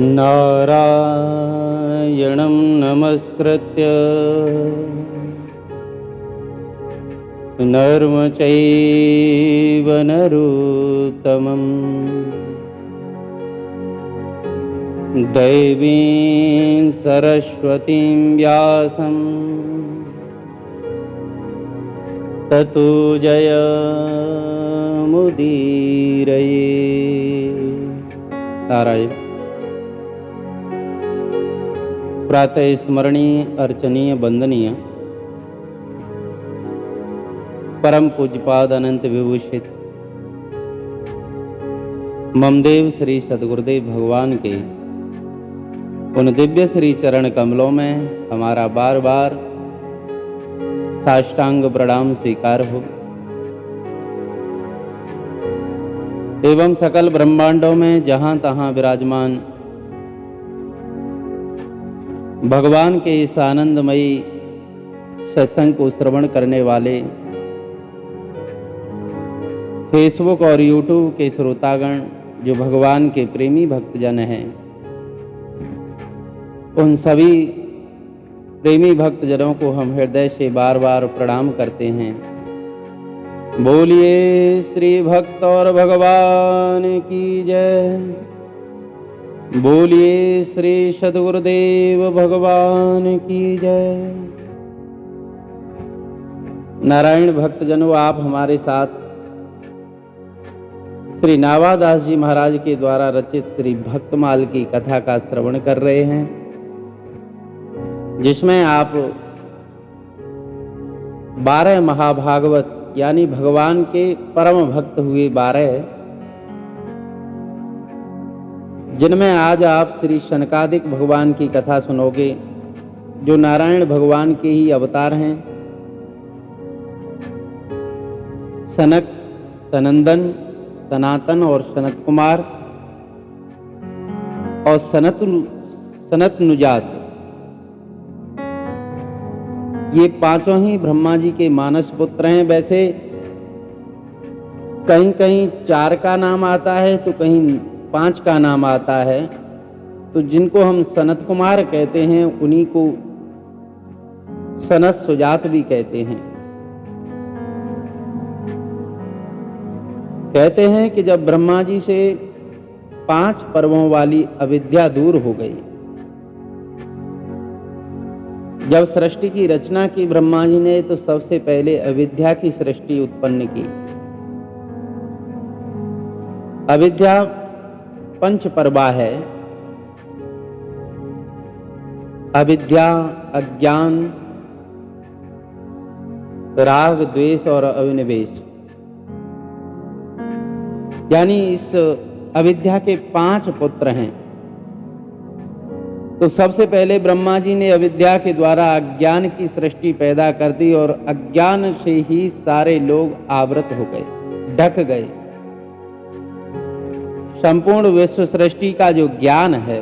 नारायणं नमस्कृत्य नरं चैव नरोत्तमं देवीं सरस्वतीं व्यासं ततो जयमुदीरये। नारायण। प्रातः स्मरणीय, अर्चनीय, वंदनीय परम पूज्यपाद अनंत विभूषित ममदेव श्री सद्गुरुदेव भगवान के उन दिव्य श्री चरण कमलों में हमारा बार बार साष्टांग प्रणाम स्वीकार हो एवं सकल ब्रह्मांडों में जहां तहां विराजमान भगवान के इस आनंदमयी सत्संग को श्रवण करने वाले फेसबुक और यूट्यूब के श्रोतागण जो भगवान के प्रेमी भक्तजन हैं, उन सभी प्रेमी भक्तजनों को हम हृदय से बार बार प्रणाम करते हैं। बोलिए श्री भक्त और भगवान की जय। बोलिए श्री सद्गुरुदेव भगवान की जय। नारायण भक्तजनों, आप हमारे साथ श्री नावादास जी महाराज के द्वारा रचित श्री भक्तमाल की कथा का श्रवण कर रहे हैं, जिसमें आप 12 महाभागवत यानी भगवान के परम भक्त हुए 12, जिनमें आज आप श्री शनकादिक भगवान की कथा सुनोगे, जो नारायण भगवान के ही अवतार हैं। सनक, सनंदन, सनातन और सनत कुमार और सनतनुजात, ये पांचों ही ब्रह्मा जी के मानस पुत्र हैं। वैसे कहीं कहीं 4 का नाम आता है तो कहीं 5 का नाम आता है, तो जिनको हम सनत कुमार कहते हैं उन्हीं को सनत सुजात भी कहते हैं। कहते हैं कि जब ब्रह्मा जी से 5 पर्वों वाली अविद्या दूर हो गई, जब सृष्टि की रचना की ब्रह्मा जी ने, तो सबसे पहले अविद्या की सृष्टि उत्पन्न की। अविद्या 5 पर्वा है। अविद्या, अज्ञान, राग, द्वेष और अविनिवेश, यानी इस अविद्या के 5 पुत्र हैं। तो सबसे पहले ब्रह्मा जी ने अविद्या के द्वारा अज्ञान की सृष्टि पैदा कर दी और अज्ञान से ही सारे लोग आवृत हो गए, ढक गए। संपूर्ण विश्व सृष्टि का जो ज्ञान है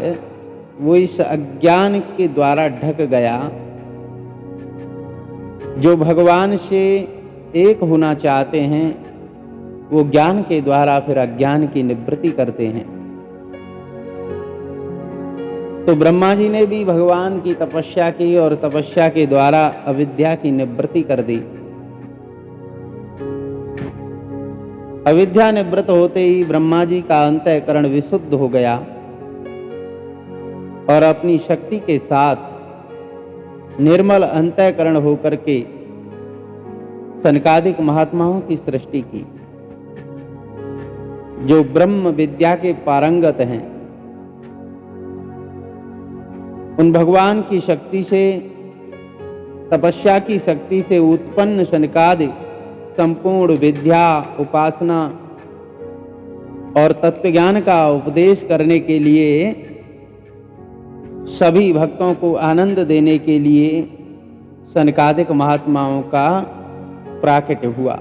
वो इस अज्ञान के द्वारा ढक गया। जो भगवान से एक होना चाहते हैं वो ज्ञान के द्वारा फिर अज्ञान की निवृत्ति करते हैं। तो ब्रह्मा जी ने भी भगवान की तपस्या की और तपस्या के द्वारा अविद्या की निवृत्ति कर दी। अविद्या निवृत्त होते ही ब्रह्मा जी का अंतःकरण विशुद्ध हो गया और अपनी शक्ति के साथ निर्मल अंतःकरण होकर के सनकादिक महात्माओं की सृष्टि की, जो ब्रह्म विद्या के पारंगत हैं। उन भगवान की शक्ति से, तपस्या की शक्ति से उत्पन्न सनकादिक संपूर्ण विद्या, उपासना और तत्वज्ञान का उपदेश करने के लिए, सभी भक्तों को आनंद देने के लिए सनकादिक महात्माओं का प्राकट्य हुआ।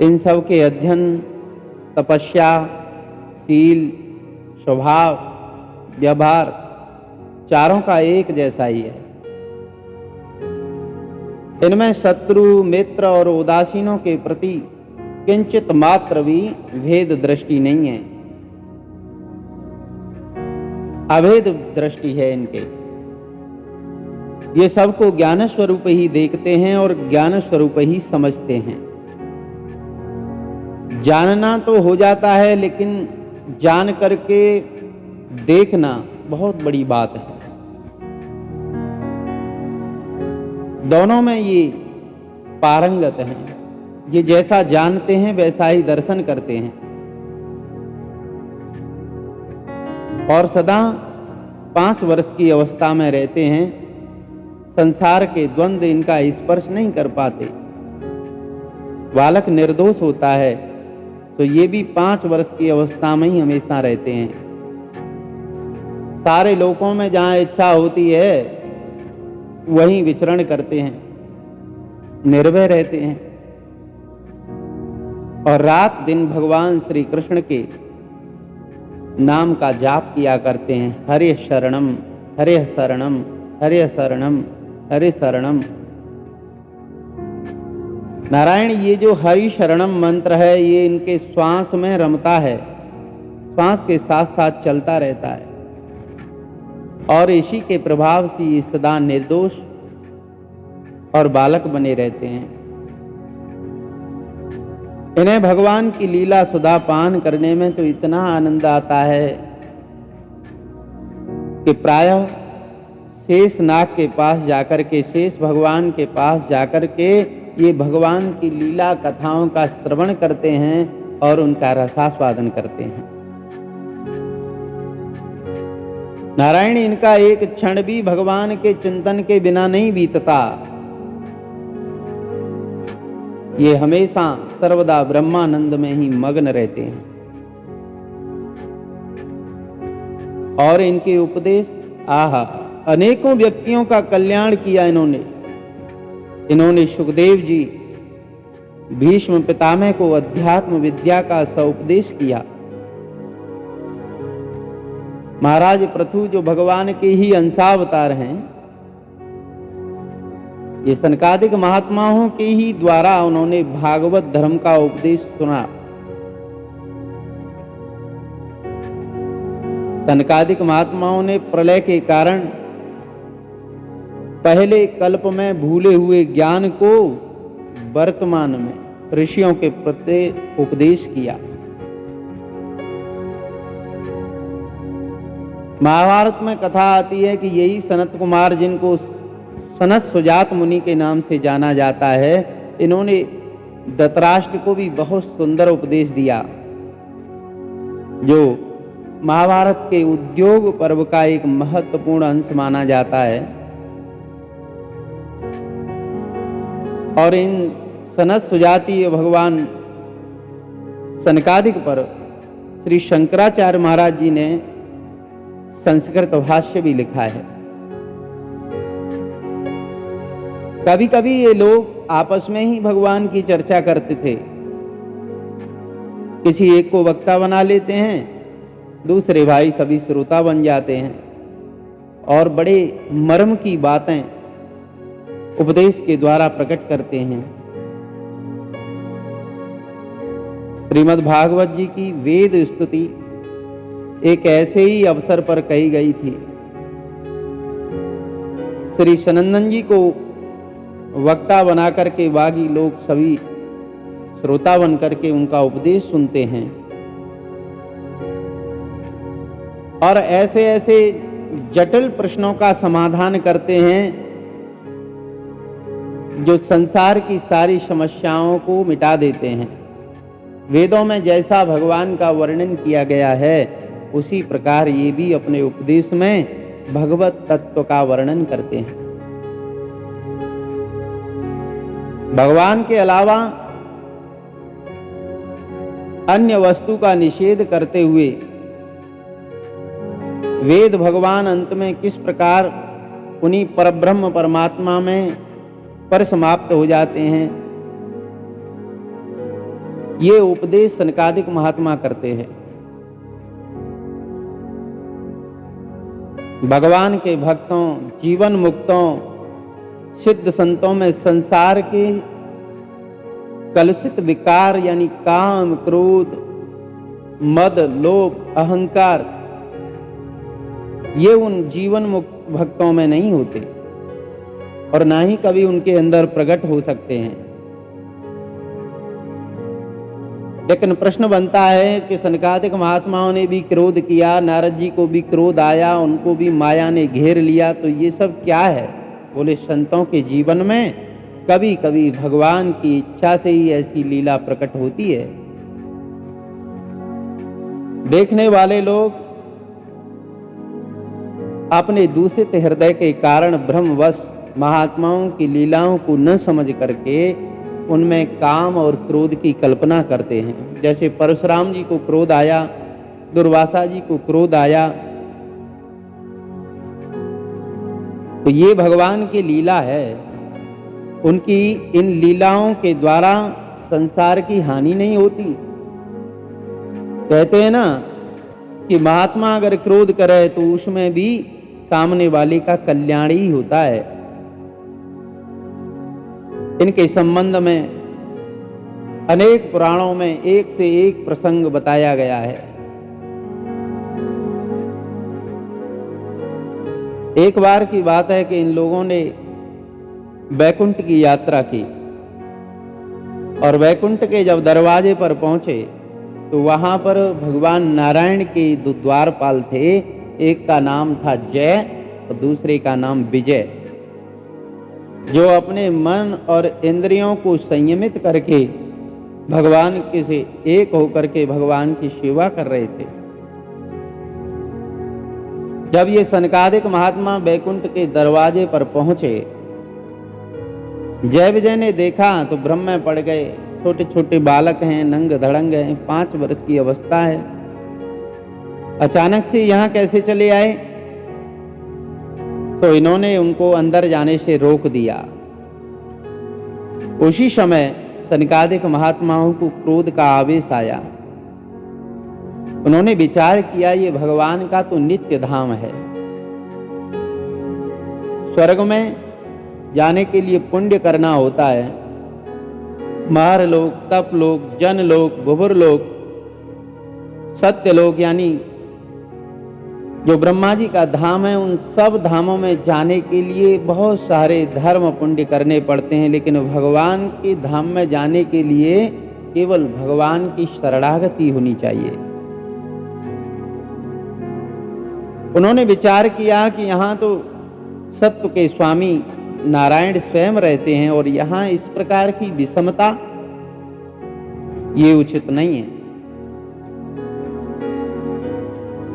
इन सब के अध्ययन, तपस्या, शील, स्वभाव, व्यवहार चारों का एक जैसा ही है। इनमें शत्रु, मित्र और उदासीनों के प्रति किंचित मात्र भी भेद दृष्टि नहीं है, अभेद दृष्टि है इनके। ये सबको ज्ञान स्वरूप ही देखते हैं और ज्ञान स्वरूप ही समझते हैं। जानना तो हो जाता है, लेकिन जान करके देखना बहुत बड़ी बात है। दोनों में ये पारंगत हैं। ये जैसा जानते हैं वैसा ही दर्शन करते हैं और सदा 5 वर्ष की अवस्था में रहते हैं। संसार के द्वंद्व इनका स्पर्श नहीं कर पाते। बालक निर्दोष होता है तो ये भी 5 वर्ष की अवस्था में ही हमेशा रहते हैं। सारे लोकों में जहाँ इच्छा होती है वहीं विचरण करते हैं, निर्भय रहते हैं और रात दिन भगवान श्री कृष्ण के नाम का जाप किया करते हैं। हरे शरणम हरे शरणम हरे शरणम हरे शरणम। नारायण, ये जो हरि शरणम मंत्र है ये इनके श्वास में रमता है, श्वास के साथ साथ चलता रहता है और इसी के प्रभाव से ये सदा निर्दोष और बालक बने रहते हैं। इन्हें भगवान की लीला सुधा पान करने में तो इतना आनंद आता है कि प्रायः शेष नाग के पास जाकर के, शेष भगवान के पास जाकर के ये भगवान की लीला कथाओं का श्रवण करते हैं और उनका रसास्वादन करते हैं। नारायण, इनका एक क्षण भी भगवान के चिंतन के बिना नहीं बीतता। ये हमेशा सर्वदा ब्रह्मानंद में ही मग्न रहते हैं और इनके उपदेश आहा, अनेकों व्यक्तियों का कल्याण किया इन्होंने सुखदेव जी, भीष्म पितामह को अध्यात्म विद्या का सउपदेश किया। महाराज पृथु जो भगवान के ही अंशावतार हैं, ये सनकादिक महात्माओं के ही द्वारा उन्होंने भागवत धर्म का उपदेश सुना। सनकादिक महात्माओं ने प्रलय के कारण पहले कल्प में भूले हुए ज्ञान को वर्तमान में ऋषियों के प्रति उपदेश किया। महाभारत में कथा आती है कि यही सनत कुमार, जिनको सनत सुजात मुनि के नाम से जाना जाता है, इन्होंने धृतराष्ट्र को भी बहुत सुंदर उपदेश दिया, जो महाभारत के उद्योग पर्व का एक महत्वपूर्ण अंश माना जाता है। और इन सनत सुजातीय भगवान सनकादिक पर श्री शंकराचार्य महाराज जी ने संस्कृत भाष्य भी लिखा है। कभी कभी ये लोग आपस में ही भगवान की चर्चा करते थे। किसी एक को वक्ता बना लेते हैं, दूसरे भाई सभी श्रोता बन जाते हैं और बड़े मर्म की बातें उपदेश के द्वारा प्रकट करते हैं। श्रीमद् भागवत जी की वेद स्तुति एक ऐसे ही अवसर पर कही गई थी। श्री सनंदन जी को वक्ता बना करके बागी लोग सभी श्रोता बन करके उनका उपदेश सुनते हैं और ऐसे ऐसे जटिल प्रश्नों का समाधान करते हैं जो संसार की सारी समस्याओं को मिटा देते हैं। वेदों में जैसा भगवान का वर्णन किया गया है उसी प्रकार ये भी अपने उपदेश में भगवत तत्व का वर्णन करते हैं। भगवान के अलावा अन्य वस्तु का निषेध करते हुए वेद भगवान अंत में किस प्रकार उन्हीं परब्रह्म परमात्मा में परिसमाप्त हो जाते हैं, ये उपदेश सनकादिक महात्मा करते हैं। भगवान के भक्तों, जीवन मुक्तों, सिद्ध संतों में संसार के कलुषित विकार यानी काम, क्रोध, मद, लोभ, अहंकार, ये उन जीवन मुक्त भक्तों में नहीं होते और ना ही कभी उनके अंदर प्रकट हो सकते हैं। लेकिन प्रश्न बनता है कि सनकादिक महात्माओं ने भी क्रोध किया, नारद जी को भी क्रोध आया, उनको भी माया ने घेर लिया, तो ये सब क्या है? बोले संतों के जीवन में कभी कभी भगवान की इच्छा से ही ऐसी लीला प्रकट होती है। देखने वाले लोग अपने दूषित हृदय के कारण भ्रमवश महात्माओं की लीलाओं को न समझ करके उनमें काम और क्रोध की कल्पना करते हैं। जैसे परशुराम जी को क्रोध आया, दुर्वासा जी को क्रोध आया, तो ये भगवान की लीला है। उनकी इन लीलाओं के द्वारा संसार की हानि नहीं होती। कहते हैं ना कि महात्मा अगर क्रोध करे तो उसमें भी सामने वाले का कल्याण ही होता है। इनके संबंध में अनेक पुराणों में एक से एक प्रसंग बताया गया है। एक बार की बात है कि इन लोगों ने वैकुंठ की यात्रा की और वैकुंठ के जब दरवाजे पर पहुंचे तो वहां पर भगवान नारायण के दो द्वारपाल थे। एक का नाम था जय और दूसरे का नाम विजय, जो अपने मन और इंद्रियों को संयमित करके भगवान के से एक होकर के भगवान की सेवा कर रहे थे। जब ये सनकादिक महात्मा वैकुंठ के दरवाजे पर पहुंचे, जय विजय ने देखा तो भ्रम में पड़ गए। छोटे छोटे बालक हैं, नंग धड़ंग हैं, 5 वर्ष की अवस्था है। अचानक से यहाँ कैसे चले आए? तो इन्होंने उनको अंदर जाने से रोक दिया। उसी समय सनकादिक महात्माओं को क्रोध का आवेश आया। उन्होंने विचार किया ये भगवान का तो नित्य धाम है, स्वर्ग में जाने के लिए पुण्य करना होता है। मार लोक, तप लोक, जन लोक, भुवर लोक, सत्य लोक यानी जो ब्रह्मा जी का धाम है, उन सब धामों में जाने के लिए बहुत सारे धर्म पुण्य करने पड़ते हैं। लेकिन भगवान के धाम में जाने के लिए केवल भगवान की शरणागति होनी चाहिए। उन्होंने विचार किया कि यहाँ तो सत्य के स्वामी नारायण स्वयं रहते हैं और यहाँ इस प्रकार की विषमता ये उचित नहीं है।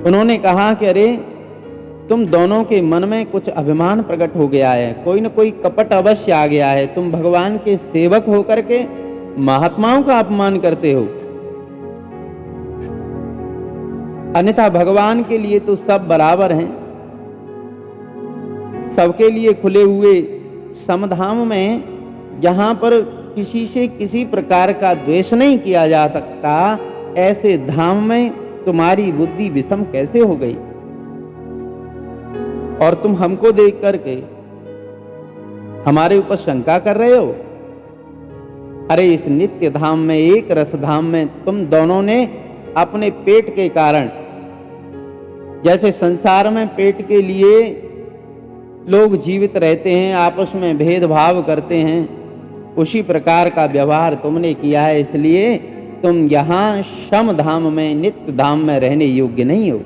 उन्होंने कहा कि अरे तुम दोनों के मन में कुछ अभिमान प्रकट हो गया है, कोई न कोई कपट अवश्य आ गया है। तुम भगवान के सेवक होकर के महात्माओं का अपमान करते हो, अन्यथा भगवान के लिए तो सब बराबर हैं। सबके लिए खुले हुए समधाम में, जहां पर किसी से किसी प्रकार का द्वेष नहीं किया जा सकता, ऐसे धाम में तुम्हारी बुद्धि विषम कैसे हो गई? और तुम हमको देख करके हमारे ऊपर शंका कर रहे हो? अरे इस नित्य धाम में, एक रस धाम में तुम दोनों ने अपने पेट के कारण, जैसे संसार में पेट के लिए लोग जीवित रहते हैं, आपस में भेदभाव करते हैं, उसी प्रकार का व्यवहार तुमने किया है। इसलिए तुम यहाँ शम धाम में, नित्य धाम में रहने योग्य नहीं हो।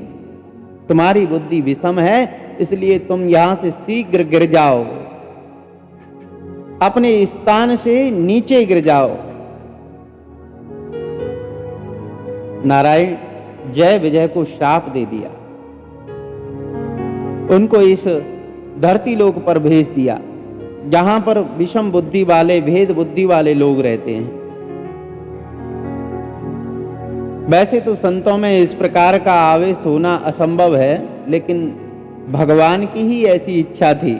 तुम्हारी बुद्धि विषम है, इसलिए तुम यहाँ से शीघ्र गिर जाओ, अपने स्थान से नीचे गिर जाओ। नारायण जय विजय को श्राप दे दिया, उनको इस धरती लोक पर भेज दिया, जहां पर विषम बुद्धि वाले, भेद बुद्धि वाले लोग रहते हैं। वैसे तो संतों में इस प्रकार का आवेश होना असंभव है, लेकिन भगवान की ही ऐसी इच्छा थी।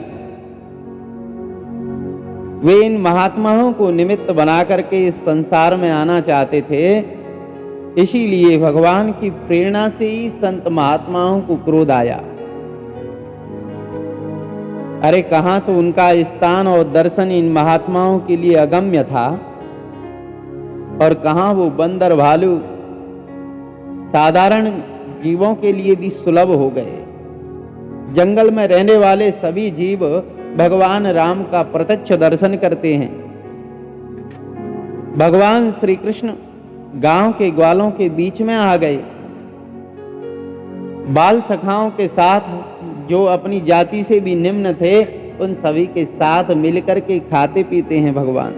वे इन महात्माओं को निमित्त बना करके इस संसार में आना चाहते थे। इसीलिए भगवान की प्रेरणा से ही संत महात्माओं को क्रोध आया। अरे कहाँ तो उनका स्थान और दर्शन इन महात्माओं के लिए अगम्य था, और कहाँ वो बंदर भालू साधारण जीवों के लिए भी सुलभ हो गए। जंगल में रहने वाले सभी जीव भगवान राम का प्रत्यक्ष दर्शन करते हैं। भगवान श्री कृष्ण गांव के ग्वालों के बीच में आ गए। बाल सखाओं के साथ जो अपनी जाति से भी निम्न थे, उन सभी के साथ मिलकर के खाते पीते हैं भगवान।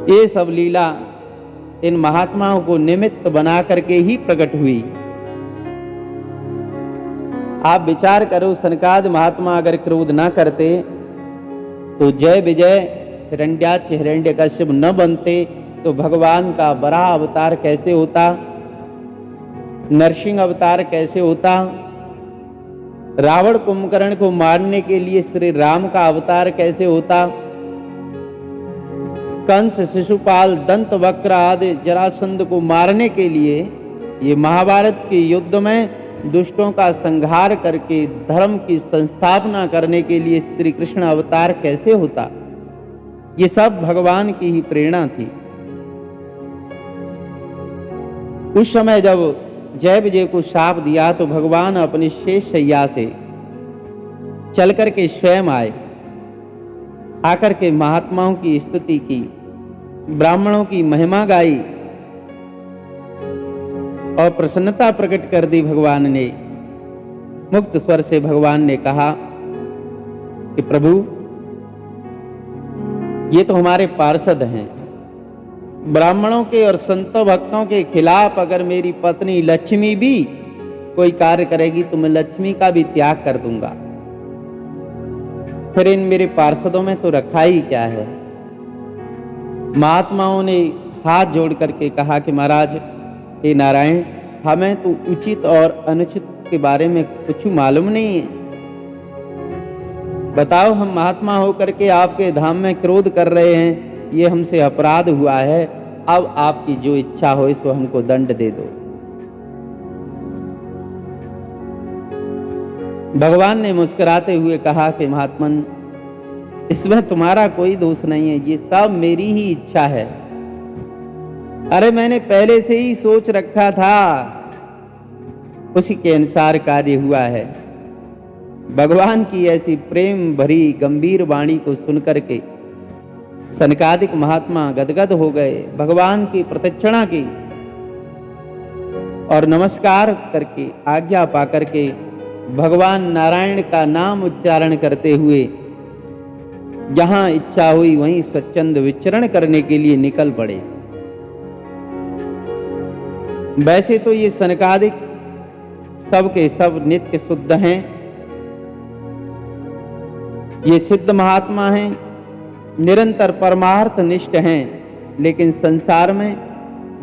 ये सब लीला इन महात्माओं को निमित्त बना करके ही प्रकट हुई। आप विचार करो, सनकाद महात्मा अगर क्रोध ना करते तो जय विजय हिरण्याक्ष हिरण्यकश्यप न बनते, तो भगवान का वराह अवतार कैसे होता, नरसिंह अवतार कैसे होता, रावण कुंभकर्ण को मारने के लिए श्री राम का अवतार कैसे होता, कंस शिशुपाल दंत वक्र आदि जरासंध को मारने के लिए ये महाभारत के युद्ध में दुष्टों का संहार करके धर्म की संस्थापना करने के लिए श्री कृष्ण अवतार कैसे होता। ये सब भगवान की ही प्रेरणा थी। उस समय जब जय विजय को शाप दिया तो भगवान अपनी शेष शैया से चल करके स्वयं आए, आकर के महात्माओं की स्तुति की, ब्राह्मणों की महिमा गाई और प्रसन्नता प्रकट कर दी। भगवान ने मुक्त स्वर से भगवान ने कहा कि प्रभु ये तो हमारे पार्षद हैं, ब्राह्मणों के और संतों भक्तों के खिलाफ अगर मेरी पत्नी लक्ष्मी भी कोई कार्य करेगी तो मैं लक्ष्मी का भी त्याग कर दूंगा। फिर इन मेरे पार्षदों में तो रखा ही क्या है। महात्माओं ने हाथ जोड़ करके कहा कि महाराज हे नारायण, हमें तो उचित और अनुचित के बारे में कुछ मालूम नहीं है। बताओ, हम महात्मा होकर के आपके धाम में क्रोध कर रहे हैं, ये हमसे अपराध हुआ है। अब आपकी जो इच्छा हो इसको हमको दंड दे दो। भगवान ने मुस्कुराते हुए कहा कि महात्मन, इसमें तुम्हारा कोई दोष नहीं है, ये सब मेरी ही इच्छा है। अरे मैंने पहले से ही सोच रखा था, उसी के अनुसार कार्य हुआ है। भगवान की ऐसी प्रेम भरी गंभीर वाणी को सुनकर के सनकादिक महात्मा गदगद हो गए। भगवान की प्रदक्षिणा की और नमस्कार करके आज्ञा पाकर के भगवान नारायण का नाम उच्चारण करते हुए जहां इच्छा हुई वहीं स्वच्छंद विचरण करने के लिए निकल पड़े। वैसे तो ये सनकादिक सब के सब नित्य शुद्ध हैं, ये सिद्ध महात्मा हैं, निरंतर परमार्थ निष्ठ हैं, लेकिन संसार में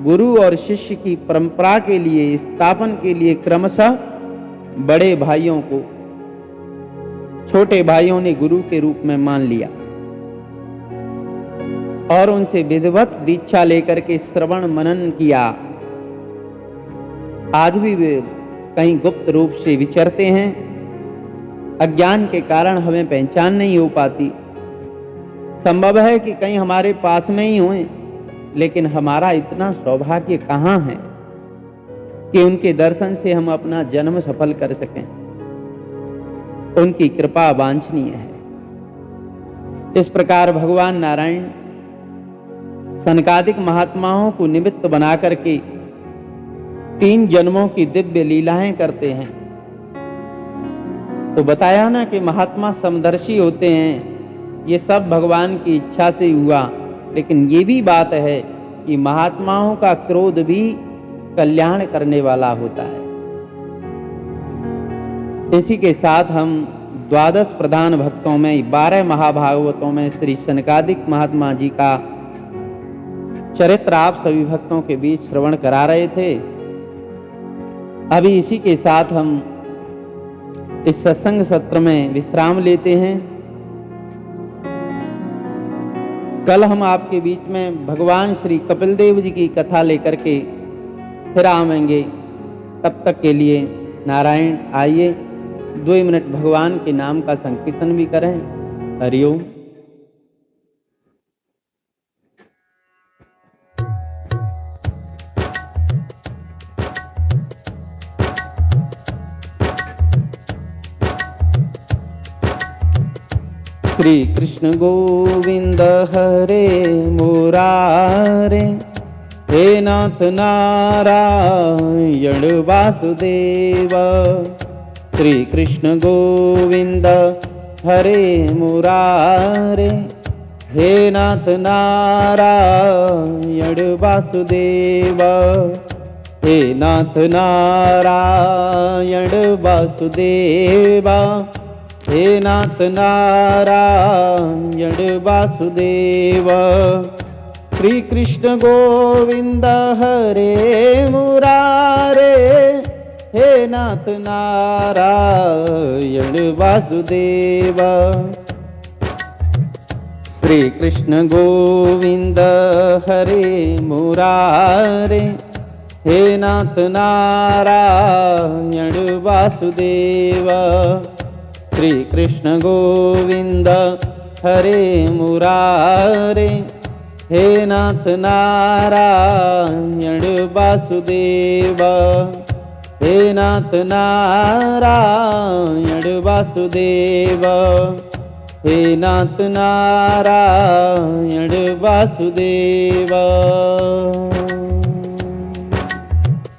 गुरु और शिष्य की परंपरा के लिए स्थापन के लिए क्रमशः बड़े भाइयों को छोटे भाइयों ने गुरु के रूप में मान लिया और उनसे विधिवत दीक्षा लेकर के श्रवण मनन किया। आज भी वे कहीं गुप्त रूप से विचरते हैं, अज्ञान के कारण हमें पहचान नहीं हो पाती। संभव है कि कहीं हमारे पास में ही हों, लेकिन हमारा इतना सौभाग्य कहाँ है कि उनके दर्शन से हम अपना जन्म सफल कर सकें। उनकी कृपा वांछनीय है। इस प्रकार भगवान नारायण सनकादिक महात्माओं को निमित्त बना करके 3 जन्मों की दिव्य लीलाएं करते हैं। तो बताया ना कि महात्मा समदर्शी होते हैं, ये सब भगवान की इच्छा से हुआ। लेकिन ये भी बात है कि महात्माओं का क्रोध भी कल्याण करने वाला होता है। इसी के साथ हम 12 प्रधान भक्तों में 12 महाभागवतों में श्री सनकादिक महात्मा जी का चरित्र आप सभी भक्तों के बीच श्रवण करा रहे थे। अभी इसी के साथ हम इस सत्संग सत्र में विश्राम लेते हैं। कल हम आपके बीच में भगवान श्री कपिल देव जी की कथा लेकर के फिर आवेंगे। तब तक के लिए नारायण आइए, 2 मिनट भगवान के नाम का संकीर्तन भी करें। हरिओम। श्री कृष्ण गोविंद हरे मुरारे, हे नाथ नारायण वासुदेव। श्री कृष्ण गोविंद हरे मुरारे, हे नाथ नारायण वासुदेव। हे नाथ नारायण वासुदेव, हे नाथ नारायण वासुदेव। श्री कृष्ण गोविंद हरे मुरारे, हे नाथ नारायण वासुदेव। श्री कृष्ण गोविंद हरे मुरारे, हे नाथ नारायण वासुदेव। श्री कृष्ण गोविंद हरे मुरारे, हे नाथ नारायण वासुदेव। हे नाथ नारायण वासुदेव, हे नाथ नारायण वासुदेव।